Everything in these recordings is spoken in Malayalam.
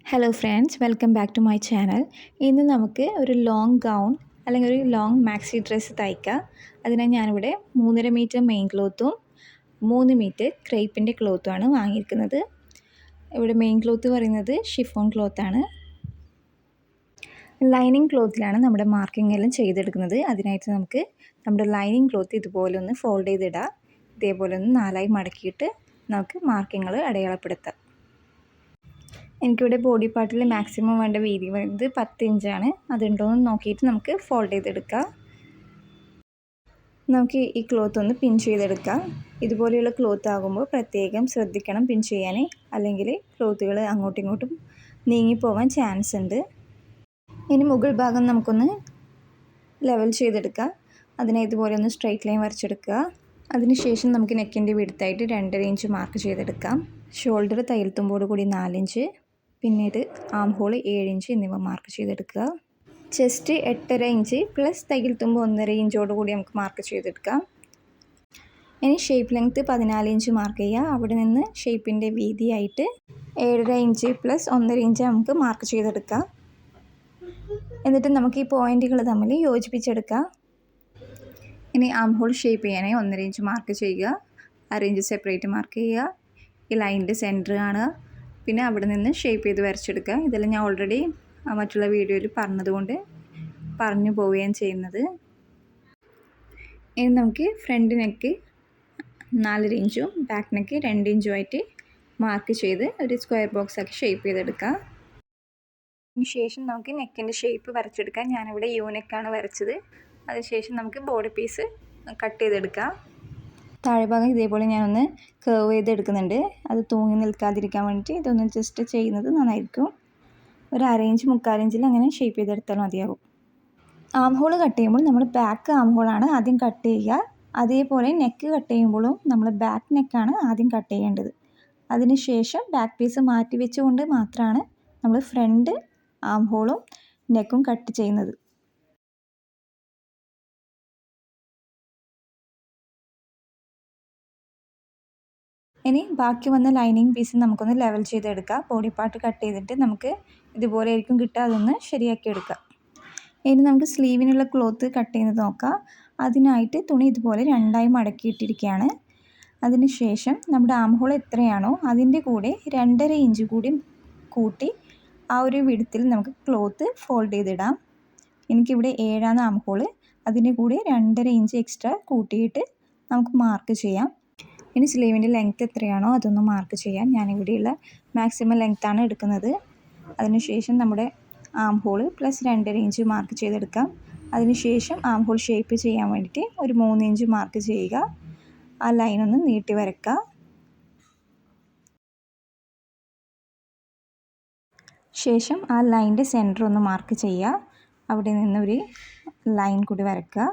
Hello friends, welcome back to my channel. ഇന്ന് നമുക്ക് ഒരു ലോങ് ഗൗൺ അല്ലെങ്കിൽ ഒരു ലോങ് മാക്സി ഡ്രസ്സ് തയ്ക്കാം. അതിനായി ഞാനിവിടെ 3.5 മീറ്റർ മെയിൻ ക്ലോത്തും 3 മീറ്റർ ക്രേപ്പിൻ്റെ ക്ലോത്തുമാണ് വാങ്ങിയിരിക്കുന്നത്. ഇവിടെ മെയിൻ ക്ലോത്ത് പറയുന്നത് ഷിഫോൺ ക്ലോത്താണ്. ലൈനിങ് ക്ലോത്തിലാണ് നമ്മുടെ മാർക്കിംഗ് എല്ലാം ചെയ്തെടുക്കുന്നത്. അതിനായിട്ട് നമുക്ക് നമ്മുടെ ലൈനിങ് ക്ലോത്ത് ഇതുപോലെ ഒന്ന് ഫോൾഡ് ചെയ്തിടാം. ഇതേപോലെ ഒന്ന് 4ആയി മടക്കിയിട്ട് നമുക്ക് മാർക്കിങ്ങൾ അടയാളപ്പെടുത്താം. എനിക്കിവിടെ ബോഡി പാർട്ടിൽ മാക്സിമം വേണ്ട വീതി വരുന്നത് 10 ഇഞ്ചാണ്. അതുണ്ടോയെന്ന് നോക്കിയിട്ട് നമുക്ക് ഫോൾഡ് ചെയ്തെടുക്കാം. നമുക്ക് ഈ ക്ലോത്ത് ഒന്ന് പിൻ ചെയ്തെടുക്കാം. ഇതുപോലെയുള്ള ക്ലോത്ത് ആകുമ്പോൾ പ്രത്യേകം ശ്രദ്ധിക്കണം പിൻ ചെയ്യാൻ, അല്ലെങ്കിൽ ക്ലോത്തുകൾ അങ്ങോട്ടും ഇങ്ങോട്ടും നീങ്ങിപ്പോവാൻ ചാൻസ് ഉണ്ട്. ഇനി മുകൾ ഭാഗം നമുക്കൊന്ന് ലെവൽ ചെയ്തെടുക്കാം. അതിനെ ഇതുപോലെ ഒന്ന് സ്ട്രൈറ്റ് ലൈൻ വരച്ചെടുക്കുക. അതിനുശേഷം നമുക്ക് നെക്കിൻ്റെ വിഡ്ത്തായിട്ട് 2.5 ഇഞ്ച് മാർക്ക് ചെയ്തെടുക്കാം. ഷോൾഡർ തയ്യൽ തുമ്പോട് കൂടി 4 ഇഞ്ച്, പിന്നീട് ആം ഹോൾ 7 ഇഞ്ച് എന്നിവ മാർക്ക് ചെയ്തെടുക്കുക. ചെസ്റ്റ് 8.5 ഇഞ്ച് പ്ലസ് തയ്യൽ തുമ്പ് 1.5 ഇഞ്ചോട് കൂടി നമുക്ക് മാർക്ക് ചെയ്തെടുക്കാം. ഇനി ഷേപ്പ് ലെങ്ത്ത് 14 ഇഞ്ച് മാർക്ക് ചെയ്യുക. അവിടെ നിന്ന് ഷേപ്പിൻ്റെ വീതിയായിട്ട് 7.5 ഇഞ്ച് പ്ലസ് 1.5 ഇഞ്ച് നമുക്ക് മാർക്ക് ചെയ്തെടുക്കാം. എന്നിട്ട് നമുക്ക് ഈ പോയിൻറ്റുകൾ തമ്മിൽ യോജിപ്പിച്ചെടുക്കാം. ഇനി ആം ഹോൾ ഷേപ്പ് ചെയ്യാനായി 1.5 ഇഞ്ച് മാർക്ക് ചെയ്യുക. 1/2 ഇഞ്ച് സെപ്പറേറ്റ് മാർക്ക് ചെയ്യുക. ഈ ലൈനിൻ്റെ സെൻറ്റർ കാണുക. പിന്നെ അവിടെ നിന്ന് ഷേപ്പ് ചെയ്ത് വരച്ചെടുക്കുക. ഇതെല്ലാം ഞാൻ ഓൾറെഡി മറ്റുള്ള വീഡിയോയിൽ പറഞ്ഞതുകൊണ്ട് പറഞ്ഞു പോവുകയും ചെയ്യുന്നത്. ഇനി നമുക്ക് ഫ്രണ്ട് നെക്ക് 4.5 ഇഞ്ചും ബാക്ക് നെക്ക് 2 ഇഞ്ചുമായിട്ട് മാർക്ക് ചെയ്ത് ഒരു സ്ക്വയർ ബോക്സ് ആക്കി ഷേപ്പ് ചെയ്തെടുക്കുക. അതിനുശേഷം നമുക്ക് നെക്കിൻ്റെ ഷേപ്പ് വരച്ചെടുക്കാം. ഞാനിവിടെ യു നെക്കാണ് വരച്ചത്. അതിനുശേഷം നമുക്ക് ബോഡി പീസ് കട്ട് ചെയ്തെടുക്കാം. താഴെഭാഗം ഇതേപോലെ ഞാനൊന്ന് കർവ് ചെയ്തെടുക്കുന്നുണ്ട്. അത് തൂങ്ങി നിൽക്കാതിരിക്കാൻ വേണ്ടിയിട്ട് ഇതൊന്ന് ജസ്റ്റ് ചെയ്യുന്നത് നന്നായിരിക്കും. ഒരു 1/2 ഇഞ്ച് 3/4 ഇഞ്ചിൽ അങ്ങനെ ഷേപ്പ് ചെയ്തെടുത്താൽ മതിയാകും. ആം ഹോൾ കട്ട് ചെയ്യുമ്പോൾ നമ്മൾ ബാക്ക് ആം ഹോളാണ് ആദ്യം കട്ട് ചെയ്യുക. അതേപോലെ നെക്ക് കട്ട് ചെയ്യുമ്പോഴും നമ്മൾ ബാക്ക് നെക്കാണ് ആദ്യം കട്ട് ചെയ്യേണ്ടത്. അതിനുശേഷം ബാക്ക് പീസ് മാറ്റി വെച്ചുകൊണ്ട് മാത്രമാണ് നമ്മൾ ഫ്രണ്ട് ആം ഹോളും നെക്കും കട്ട് ചെയ്യുന്നത്. ഇനി ബാക്കി വന്ന ലൈനിങ് പീസ് നമുക്കൊന്ന് ലെവൽ ചെയ്തെടുക്കാം. ബോഡി പാർട്ട് കട്ട് ചെയ്തിട്ട് നമുക്ക് ഇതുപോലെ ആയിരിക്കും കിട്ടുക. അതൊന്ന് ശരിയാക്കി എടുക്കാം. ഇനി നമുക്ക് സ്ലീവിനുള്ള ക്ലോത്ത് കട്ട് ചെയ്യുന്നത് നോക്കാം. അതിനായിട്ട് തുണി ഇതുപോലെ 2ആയി മടക്കിയിട്ടിരിക്കുകയാണ്. അതിനുശേഷം നമ്മുടെ ആം ഹോൾ എത്രയാണോ അതിൻ്റെ കൂടെ 2.5 ഇഞ്ച് കൂടി കൂട്ടി ആ ഒരു വിഡ്ത്തിൽ നമുക്ക് ക്ലോത്ത് ഫോൾഡ് ചെയ്തിടാം. എനിക്കിവിടെ 7ആണ് ആം ഹോൾ. അതിൻ്റെ കൂടെ 2.5 ഇഞ്ച് എക്സ്ട്രാ കൂട്ടിയിട്ട് നമുക്ക് മാർക്ക് ചെയ്യാം. ഇനി സ്ലീവിൻ്റെ ലെങ്ത്ത് എത്രയാണോ അതൊന്ന് മാർക്ക് ചെയ്യാം. ഞാനിവിടെയുള്ള മാക്സിമം ലെങ്ത്താണ് എടുക്കുന്നത്. അതിനുശേഷം നമ്മുടെ arm hole plus 2.5 inch mark ചെയ്തെടുക്കാം. അതിനുശേഷം ആം ഹോൾ ഷേപ്പ് ചെയ്യാൻ വേണ്ടിയിട്ട് ഒരു 3 ഇഞ്ച് മാർക്ക് ചെയ്യുക. ആ ലൈനൊന്ന് നീട്ടി വരയ്ക്കുക. ശേഷം ആ ലൈനിൻ്റെ സെൻറ്റർ ഒന്ന് മാർക്ക് ചെയ്യുക. അവിടെ നിന്നൊരു ലൈൻ കൂടി വരയ്ക്കുക.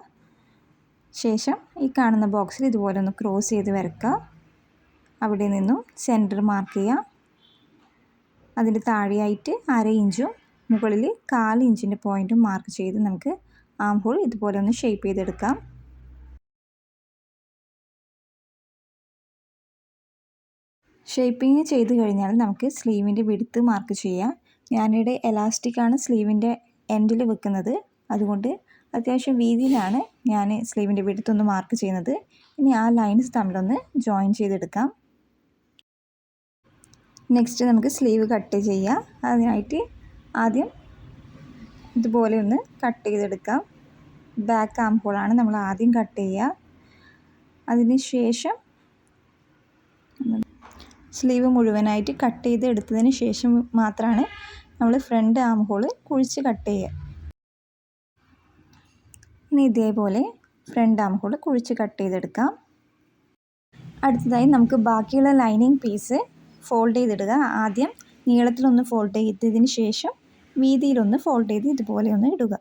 ശേഷം ഈ കാണുന്ന ബോക്സിൽ ഇതുപോലെ ഒന്ന് ക്രോസ് ചെയ്ത് വരയ്ക്കുക. അവിടെ നിന്നും സെൻറ്റർ മാർക്ക് ചെയ്യുക. അതിൻ്റെ താഴെയായിട്ട് 1/2 ഇഞ്ചും മുകളിൽ 1/4 ഇഞ്ചിൻ്റെ പോയിൻറ്റും മാർക്ക് ചെയ്ത് നമുക്ക് ആം ഹോൾ ഇതുപോലെ ഒന്ന് ഷേപ്പ് ചെയ്തെടുക്കാം. ഷേപ്പിംഗ് ചെയ്ത് കഴിഞ്ഞാൽ നമുക്ക് സ്ലീവിൻ്റെ വിഡ്ത്ത് മാർക്ക് ചെയ്യാം. ഞാനിവിടെ എലാസ്റ്റിക്കാണ് സ്ലീവിൻ്റെ എൻഡിൽ വെക്കുന്നത്. അതുകൊണ്ട് അത്യാവശ്യം വീതിയിലാണ് ഞാൻ സ്ലീവിൻ്റെ വിഡ്ത്ത് ഒന്ന് മാർക്ക് ചെയ്യുന്നത്. ഇനി ആ ലൈൻസ് തമ്മിലൊന്ന് ജോയിൻ ചെയ്തെടുക്കാം. നെക്സ്റ്റ് നമുക്ക് സ്ലീവ് കട്ട് ചെയ്യാം. അതിനായിട്ട് ആദ്യം ഇതുപോലെ ഒന്ന് കട്ട് ചെയ്തെടുക്കാം. ബാക്ക് ആം ഹോളാണ് നമ്മൾ ആദ്യം കട്ട് ചെയ്യുക. അതിന് ശേഷം സ്ലീവ് മുഴുവനായിട്ട് കട്ട് ചെയ്ത് എടുത്തതിന് ശേഷം മാത്രമാണ് നമ്മൾ ഫ്രണ്ട് ആം ഹോൾ കുഴിച്ച് കട്ട് ചെയ്യുക. ഇനി ഇതേപോലെ ഫ്രണ്ട് ആം ഹോൾ കുഴിച്ച് കട്ട് ചെയ്തെടുക്കാം. അടുത്തതായി നമുക്ക് ബാക്കിയുള്ള ലൈനിങ് പീസ് ഫോൾഡ് ചെയ്തിടുക. ആദ്യം നീളത്തിലൊന്ന് ഫോൾഡ് ചെയ്തതിന് ശേഷം വീതിയിലൊന്ന് ഫോൾഡ് ചെയ്ത് ഇതുപോലെ ഒന്ന് ഇടുക.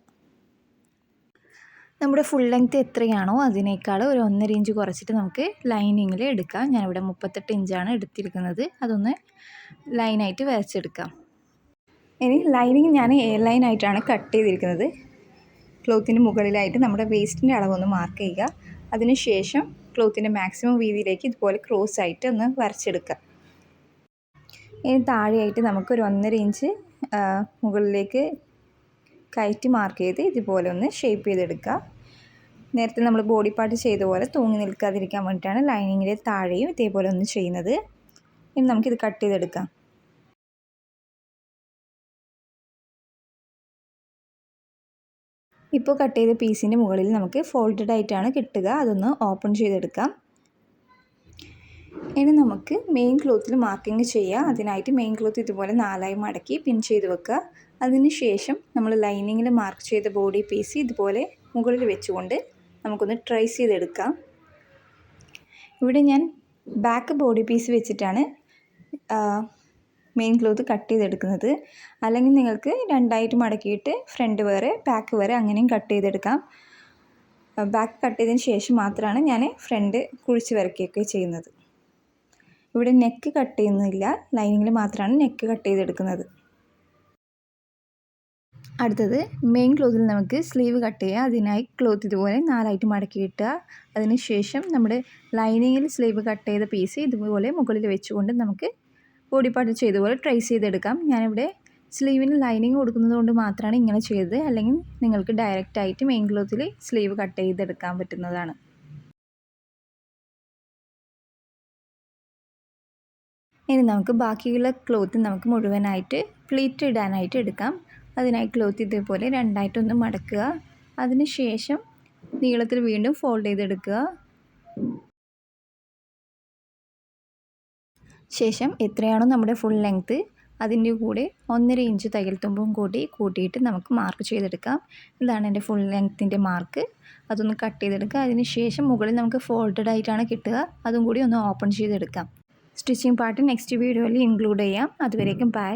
നമ്മുടെ ഫുൾ ലെങ്ത്ത് എത്രയാണോ അതിനേക്കാൾ ഒരു 1.5 ഇഞ്ച് കുറച്ചിട്ട് നമുക്ക് ലൈനിങ്ങിൽ എടുക്കാം. ഞാനിവിടെ 38 ഇഞ്ചാണ് എടുത്തിരിക്കുന്നത്. അതൊന്ന് ലൈനായിട്ട് വരച്ചെടുക്കാം. ഇനി ലൈനിങ് ഞാൻ എയർ ലൈനായിട്ടാണ് കട്ട് ചെയ്തിരിക്കുന്നത്. ക്ലോത്തിന് മുകളിലായിട്ട് നമ്മുടെ വേസ്റ്റിൻ്റെ അളവൊന്ന് മാർക്ക് ചെയ്യുക. അതിനുശേഷം ക്ലോത്തിൻ്റെ മാക്സിമം വീതിയിലേക്ക് ഇതുപോലെ ക്രോസ് ആയിട്ട് ഒന്ന് വരച്ചെടുക്കുക. ഇനി താഴെയായിട്ട് നമുക്കൊരു 1.5 ഇഞ്ച് മുകളിലേക്ക് കയറ്റി മാർക്ക് ചെയ്ത് ഇതുപോലെ ഒന്ന് ഷേപ്പ് ചെയ്തെടുക്കുക. നേരത്തെ നമ്മൾ ബോഡി പാർട്ട് ചെയ്ത പോലെ തൂങ്ങി നിൽക്കാതിരിക്കാൻ വേണ്ടിയിട്ടാണ് ലൈനിങ്ങിൻ്റെ താഴെയും ഇതേപോലെ ഒന്ന് ചെയ്യുന്നത്. ഇനി നമുക്കിത് കട്ട് ചെയ്തെടുക്കാം. ഇപ്പോൾ കട്ട് ചെയ്ത പീസിൻ്റെ മുകളിൽ നമുക്ക് ഫോൾഡഡ് ആയിട്ടാണ് കിട്ടുക. അതൊന്ന് ഓപ്പൺ ചെയ്തെടുക്കാം. ഇനി നമുക്ക് മെയിൻ ക്ലോത്തിൽ മാർക്കിങ് ചെയ്യാം. അതിനായിട്ട് മെയിൻ ക്ലോത്ത് ഇതുപോലെ 4ആയി മടക്കി പിൻ ചെയ്ത് വെക്കുക. അതിന് ശേഷം നമ്മൾ ലൈനിങ്ങിൽ മാർക്ക് ചെയ്ത ബോഡി പീസ് ഇതുപോലെ മുകളിൽ വെച്ചുകൊണ്ട് നമുക്കൊന്ന് ട്രേസ് ചെയ്തെടുക്കാം. ഇവിടെ ഞാൻ ബാക്ക് ബോഡി പീസ് വെച്ചിട്ടാണ് മെയിൻ ക്ലോത്ത് കട്ട് ചെയ്തെടുക്കുന്നത്. അല്ലെങ്കിൽ നിങ്ങൾക്ക് 2ആയിട്ട് മടക്കിയിട്ട് ഫ്രണ്ട് വേറെ ബാക്ക് വേറെ അങ്ങനെയും കട്ട് ചെയ്തെടുക്കാം. ബാക്ക് കട്ട് ചെയ്തതിന് ശേഷം മാത്രമാണ് ഞാൻ ഫ്രണ്ട് കുഴിച്ച് വരയ്ക്കുകയൊക്കെ ചെയ്യുന്നത്. ഇവിടെ നെക്ക് കട്ട് ചെയ്യുന്നില്ല, ലൈനിങ്ങിൽ മാത്രമാണ് നെക്ക് കട്ട് ചെയ്തെടുക്കുന്നത്. അടുത്തത് മെയിൻ ക്ലോത്തിൽ നമുക്ക് സ്ലീവ് കട്ട് ചെയ്യാം. അതിനായി ക്ലോത്ത് ഇതുപോലെ 4ആയിട്ട് മടക്കി കിട്ടുക. അതിന് ശേഷം നമ്മുടെ ലൈനിങ്ങിൽ സ്ലീവ് കട്ട് ചെയ്ത പീസ് ഇതുപോലെ മുകളിൽ വെച്ചുകൊണ്ട് നമുക്ക് ബോഡി പാർട്ട് ചെയ്തതുപോലെ ട്രേസ് ചെയ്തെടുക്കാം. ഞാനിവിടെ സ്ലീവിന് ലൈനിങ് കൊടുക്കുന്നത് കൊണ്ട് മാത്രമാണ് ഇങ്ങനെ ചെയ്തത്. അല്ലെങ്കിൽ നിങ്ങൾക്ക് ഡയറക്റ്റായിട്ട് മെയിൻ ക്ലോത്തിൽ സ്ലീവ് കട്ട് ചെയ്തെടുക്കാൻ പറ്റുന്നതാണ്. ഇനി നമുക്ക് ബാക്കിയുള്ള ക്ലോത്ത് നമുക്ക് മുഴുവനായിട്ട് പ്ലീറ്റ് ഇടാനായിട്ട് എടുക്കാം. അതിനായി ക്ലോത്ത് ഇതേപോലെ 2ആയിട്ടൊന്ന് മടക്കുക. അതിന് ശേഷം നീളത്തിൽ വീണ്ടും ഫോൾഡ് ചെയ്തെടുക്കുക. ശേഷം എത്രയാണോ നമ്മുടെ ഫുൾ ലെങ്ത്ത് അതിൻ്റെ കൂടെ 1.5 ഇഞ്ച് തയ്യൽ തുമ്പും കൂട്ടിയിട്ട് നമുക്ക് മാർക്ക് ചെയ്തെടുക്കാം. ഇതാണ് എൻ്റെ ഫുൾ ലെങ്ത്തിൻ്റെ മാർക്ക്. അതൊന്ന് കട്ട് ചെയ്തെടുക്കുക. അതിന് ശേഷം മുകളിൽ നമുക്ക് ഫോൾഡഡ് ആയിട്ടാണ് കിട്ടുക. അതും കൂടി ഒന്ന് ഓപ്പൺ ചെയ്തെടുക്കാം. സ്റ്റിച്ചിങ് പാർട്ട് നെക്സ്റ്റ് വീഡിയോയിൽ ഇൻക്ലൂഡ് ചെയ്യാം. അതുവരേക്കും ബൈ.